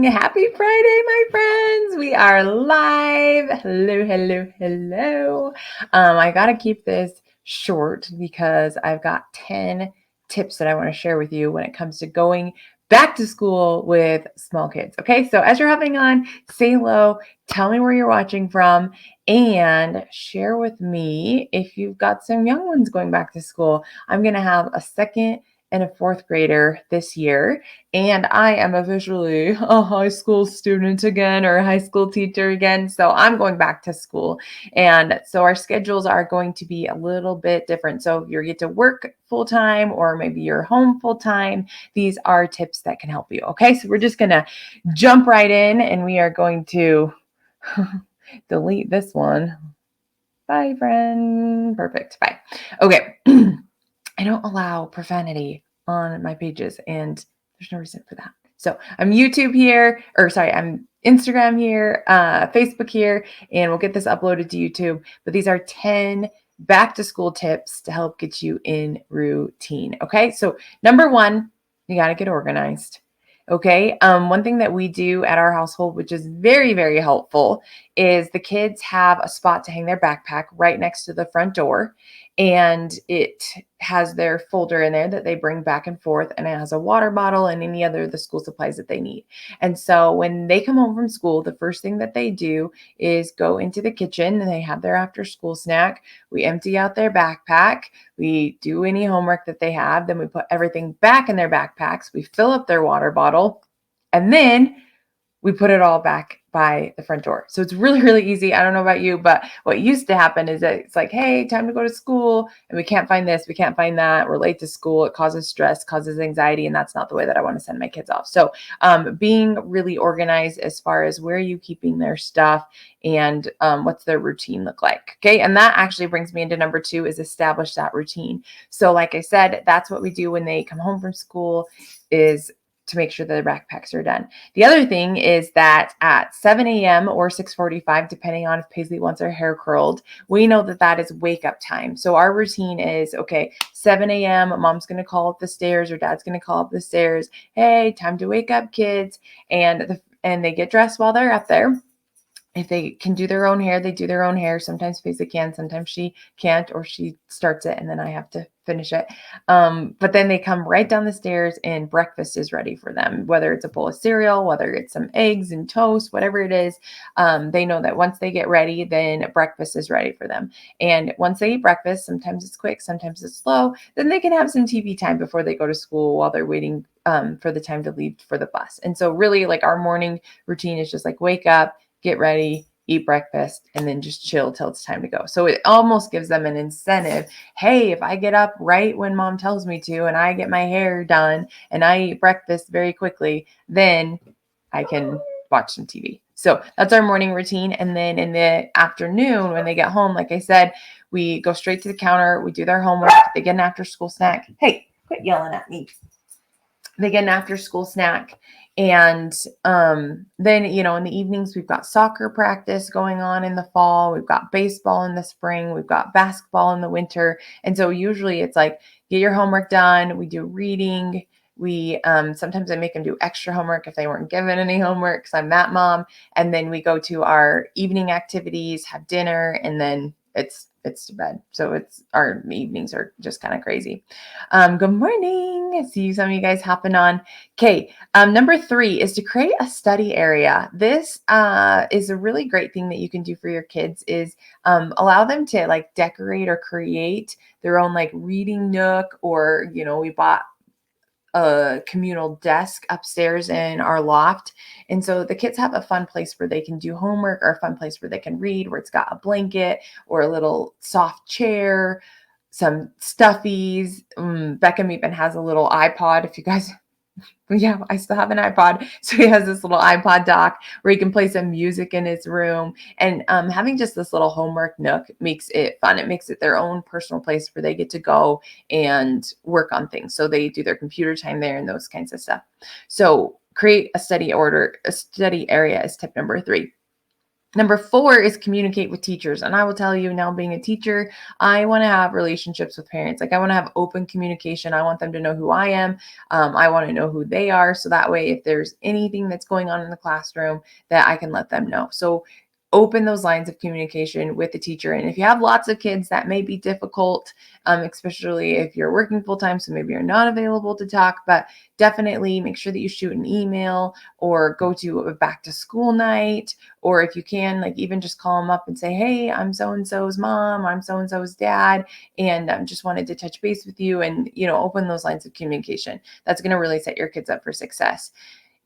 morning. Happy Friday, my friends. We are live. Hello, hello, hello. I got to keep this short because I've got 10 tips that I want to share with you when it comes to going back to school with small kids. Okay, so as you're hopping on, say hello, tell me where you're watching from, and share with me if you've got some young ones going back to school. I'm going to have a second and a fourth grader this year. And I am officially a high school student again, or a high school teacher again. So I'm going back to school. And so our schedules are going to be a little bit different. So if you get to work full time, or maybe you're home full time, these are tips that can help you. Okay. So we're just going to jump right in, and we are going to delete this one. Bye, friend. Perfect. Bye. Okay. I don't allow profanity on my pages, and there's no reason for that. So I'm YouTube here, I'm Instagram here, Facebook here, and we'll get this uploaded to YouTube. But these are 10 back to school tips to help get you in routine. Okay. So number one, you got to get organized. Okay. One thing that we do at our household, which is very, very helpful, is the kids have a spot to hang their backpack right next to the front door. And it has their folder in there that they bring back and forth, and it has a water bottle and any other of the school supplies that they need. And so when they come home from school, the first thing that they do is go into the kitchen, and they have their after school snack. We empty out their backpack. We do any homework that they have. Then we put everything back in their backpacks. We fill up their water bottle, and then we put it all back by the front door. So it's really, really easy. I don't know about you, but what used to happen is that it's like, hey, time to go to school, and we can't find this, we can't find that. We're late to school. It causes stress, causes anxiety, and that's not the way that I want to send my kids off. So being really organized as far as where are you keeping their stuff, and what's their routine look like. Okay. And that actually brings me into number 2, is establish that routine. So like I said, that's what we do when they come home from school, is to make sure that their backpacks are done. The other thing is that at 7 a.m. or 6:45, depending on if Paisley wants her hair curled, we know that that is wake up time. So our routine is, okay, 7 a.m., mom's going to call up the stairs, or dad's going to call up the stairs. Hey, time to wake up, kids. And they get dressed while they're up there. If they can do their own hair, they do their own hair. Sometimes Paisley can, sometimes she can't, or she starts it and then I have to finish it. But then they come right down the stairs, and breakfast is ready for them, whether it's a bowl of cereal, whether it's some eggs and toast, whatever it is. They know that once they get ready, then breakfast is ready for them. And once they eat breakfast, sometimes it's quick, sometimes it's slow, then they can have some TV time before they go to school while they're waiting for the time to leave for the bus. And so really, like, our morning routine is just like wake up, get ready, eat breakfast, and then just chill till it's time to go. So it almost gives them an incentive. Hey, if I get up right when mom tells me to, and I get my hair done, and I eat breakfast very quickly, then I can watch some TV. So that's our morning routine. And then in the afternoon, when they get home, like I said, we go straight to the counter. We do their homework. They get an after school snack. Hey, quit yelling at me. They get an after school snack. And then, in the evenings, we've got soccer practice going on in the fall. We've got baseball in the spring. We've got basketball in the winter. And so usually it's like, get your homework done. We do reading. We sometimes I make them do extra homework if they weren't given any homework, because I'm that mom. And then we go to our evening activities, have dinner, and then it's to bed. So our evenings are just kind of crazy. Good morning. I see some of you guys hopping on. Okay. Number 3 is to create a study area. This is a really great thing that you can do for your kids, is allow them to like decorate or create their own like reading nook, or, we bought a communal desk upstairs in our loft. And so the kids have a fun place where they can do homework, or a fun place where they can read, where it's got a blanket or a little soft chair, some stuffies. Beckham even has a little iPod. If you guys, yeah, I still have an iPod. So he has this little iPod dock where he can play some music in his room. And having just this little homework nook makes it fun. It makes it their own personal place where they get to go and work on things. So they do their computer time there and those kinds of stuff. So create a study area is tip number 3. Number 4 is communicate with teachers. And I will tell you now, being a teacher, I want to have relationships with parents. Like, I want to have open communication. I want them to know who I am. I want to know who they are. So that way, if there's anything that's going on in the classroom, that I can let them know. So open those lines of communication with the teacher. And if you have lots of kids, that may be difficult, especially if you're working full time. So maybe you're not available to talk, but definitely make sure that you shoot an email or go to a back to school night, or if you can, like, even just call them up and say, hey, I'm so and so's mom, I'm so and so's dad, and just wanted to touch base with you, and open those lines of communication. That's going to really set your kids up for success.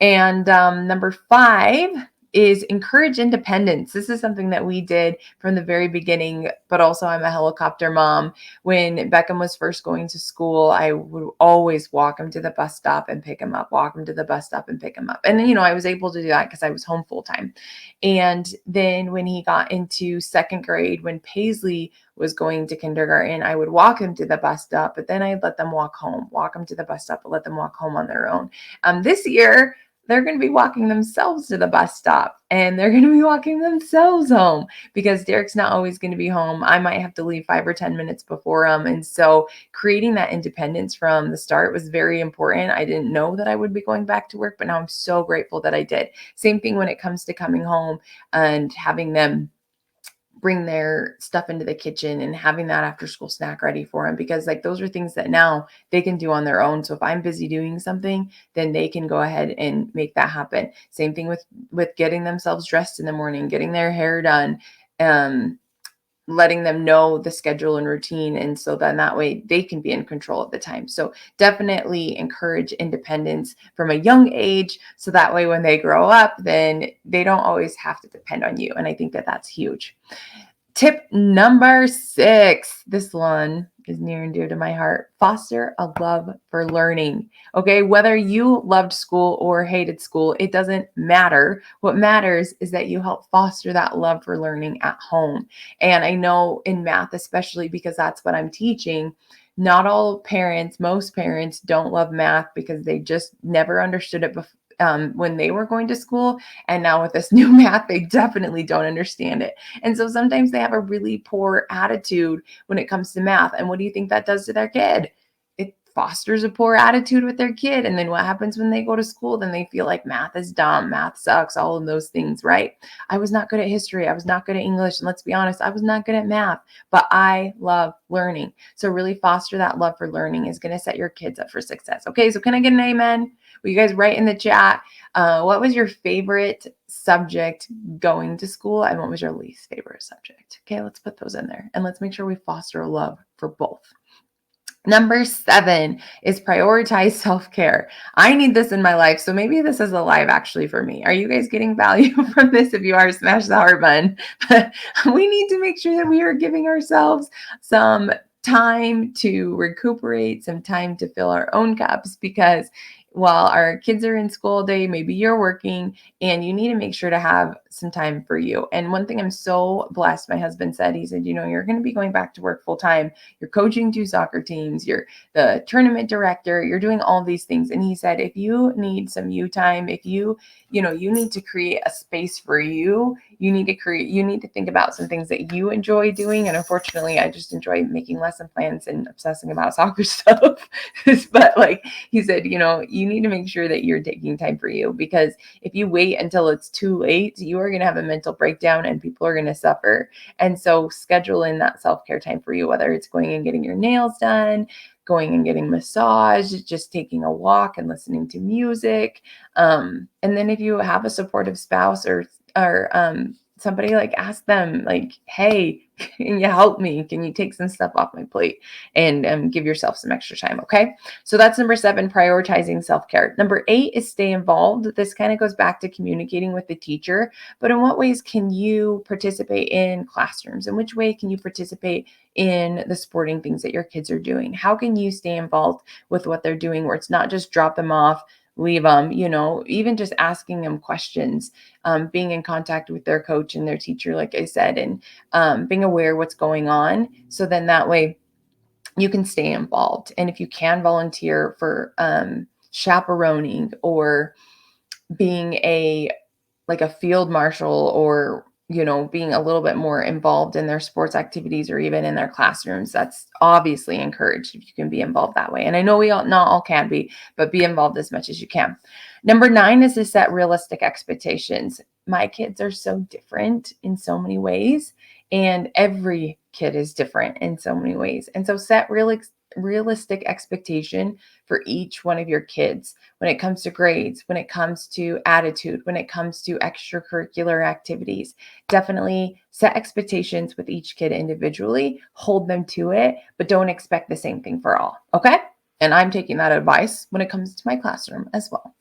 And number 5 is encourage independence. This is something that we did from the very beginning, but also I'm a helicopter mom. When Beckham was first going to school, I would always walk him to the bus stop and pick him up, walk him to the bus stop and pick him up. And then, I was able to do that because I was home full time. And then when he got into second grade, when Paisley was going to kindergarten, I would walk him to the bus stop, but then I'd let them walk home, walk them to the bus stop, but let them walk home on their own. This year, they're going to be walking themselves to the bus stop, and they're going to be walking themselves home because Derek's not always going to be home. I might have to leave 5 or 10 minutes before him. And so creating that independence from the start was very important. I didn't know that I would be going back to work, but now I'm so grateful that I did. Same thing when it comes to coming home and having them bring their stuff into the kitchen and having that after school snack ready for them, because like those are things that now they can do on their own. So if I'm busy doing something, then they can go ahead and make that happen. Same thing with getting themselves dressed in the morning, getting their hair done, um letting them know the schedule and routine, and so then that way they can be in control at the time. So definitely encourage independence from a young age, so that way when they grow up, then they don't always have to depend on you. And I think that that's huge. Tip number 6. This one is near and dear to my heart. Foster a love for learning. Okay, whether you loved school or hated school, it doesn't matter. What matters is that you help foster that love for learning at home. And I know in math, especially because that's what I'm teaching, not all parents, most parents don't love math because they just never understood it before. When they were going to school, and now with this new math, they definitely don't understand it. And so sometimes they have a really poor attitude when it comes to math. And what do you think that does to their kid? It fosters a poor attitude with their kid. And then what happens when they go to school? Then they feel like math is dumb, math sucks, all of those things, right? I was not good at history. I was not good at English. And let's be honest, I was not good at math, but I love learning. So really foster that love for learning is going to set your kids up for success. Okay, so can I get an amen? Will you guys write in the chat? What was your favorite subject going to school, and what was your least favorite subject? Okay, let's put those in there, and let's make sure we foster a love for both. Number 7 is prioritize self-care. I need this in my life, so maybe this is alive actually for me. Are you guys getting value from this? If you are, smash the heart button. But we need to make sure that we are giving ourselves some time to recuperate, some time to fill our own cups, because while our kids are in school all day, maybe you're working, and you need to make sure to have some time for you. And one thing I'm so blessed, my husband said, he said, you're going to be going back to work full time. You're coaching 2 soccer teams. You're the tournament director. You're doing all these things. And he said, if you need some you time, if you need to create a space for you, you need to think about some things that you enjoy doing. And unfortunately, I just enjoy making lesson plans and obsessing about soccer stuff. But like he said, you need to make sure that you're taking time for you, because if you wait until it's too late, you are going to have a mental breakdown and people are going to suffer. And so schedule in that self-care time for you, whether it's going and getting your nails done, going and getting massage, just taking a walk and listening to music. And then if you have a supportive spouse or somebody, like, ask them, like, hey, can you help me? Can you take some stuff off my plate and give yourself some extra time? Okay. So that's number 7, prioritizing self-care. Number 8 is stay involved. This kind of goes back to communicating with the teacher, but in what ways can you participate in classrooms? In which way can you participate in the sporting things that your kids are doing? How can you stay involved with what they're doing, where it's not just drop them off, leave them, even just asking them questions, being in contact with their coach and their teacher, like I said, and being aware what's going on. So then that way you can stay involved. And if you can volunteer for chaperoning, or being a field marshal, or being a little bit more involved in their sports activities or even in their classrooms. That's obviously encouraged if you can be involved that way. And I know not all can be, but be involved as much as you can. Number 9 is to set realistic expectations. My kids are so different in so many ways, and every kid is different in so many ways. And so set realistic expectation for each one of your kids when it comes to grades, when it comes to attitude, when it comes to extracurricular activities. Definitely set expectations with each kid individually, hold them to it, but don't expect the same thing for all. Okay? And I'm taking that advice when it comes to my classroom as well.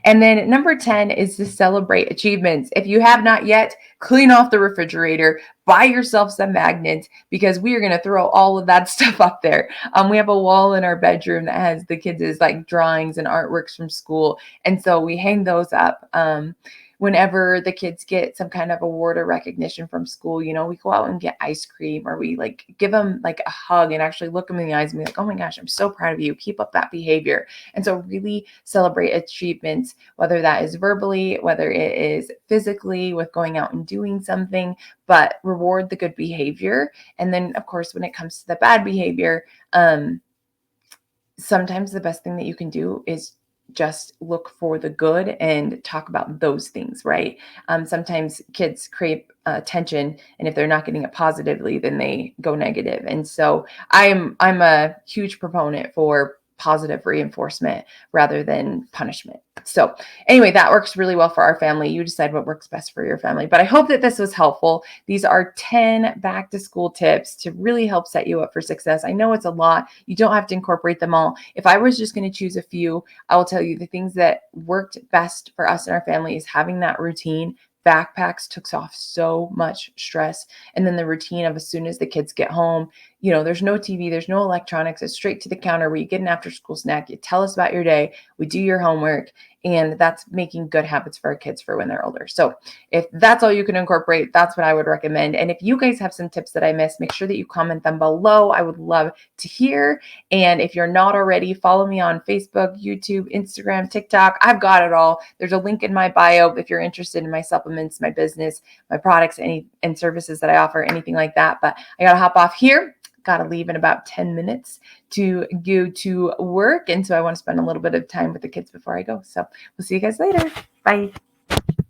And then number 10 is to celebrate achievements. If you have not yet, clean off the refrigerator, buy yourself some magnets, because we are going to throw all of that stuff up there. We have a wall in our bedroom that has the kids' like drawings and artworks from school. And so we hang those up. Whenever the kids get some kind of award or recognition from school, we go out and get ice cream, or we like give them like a hug and actually look them in the eyes and be like, oh my gosh, I'm so proud of you. Keep up that behavior. And so really celebrate achievements, whether that is verbally, whether it is physically with going out and doing something, but reward the good behavior. And then of course, when it comes to the bad behavior, sometimes the best thing that you can do is just look for the good and talk about those things, right? Sometimes kids crave attention, and if they're not getting it positively, then they go negative. And so I'm a huge proponent for positive reinforcement rather than punishment. So anyway, that works really well for our family. You decide what works best for your family. But I hope that this was helpful. These are 10 back to school tips to really help set you up for success. I know it's a lot. You don't have to incorporate them all. If I was just going to choose a few, I will tell you the things that worked best for us and our family is having that routine. Backpacks took off so much stress. And then the routine of as soon as the kids get home, there's no TV, there's no electronics. It's straight to the counter where you get an after school snack. You tell us about your day. We do your homework. And that's making good habits for our kids for when they're older. So if that's all you can incorporate, that's what I would recommend. And if you guys have some tips that I missed, make sure that you comment them below. I would love to hear. And if you're not already, follow me on Facebook, YouTube, Instagram, TikTok. I've got it all. There's a link in my bio if you're interested in my supplements, my business, my products, and services that I offer, anything like that. But I got to hop off here. Got to leave in about 10 minutes to go to work. And so I want to spend a little bit of time with the kids before I go. So we'll see you guys later. Bye.